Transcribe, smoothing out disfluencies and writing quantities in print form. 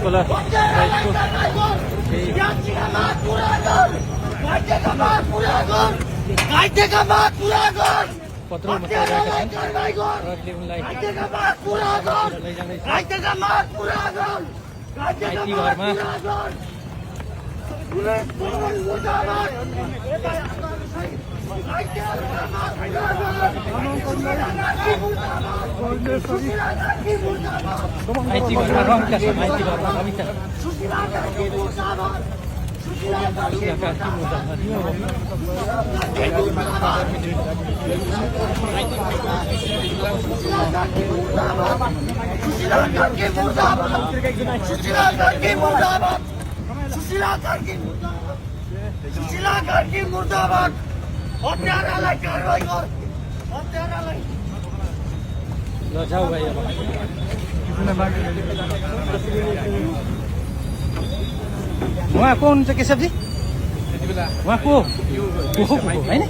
खोला पत्र बताइरहेका छन् र उनलाई आइटी घरमा आइटी घरमा रमिता छन् आइटी घरमा रमिता मुर्दाबाद हत्यारालाई कारवाही गर हत्यारालाई ल जाऊ भाइ अब उहाँ को हुनुहुन्छ केशवजी उहाँ को होइन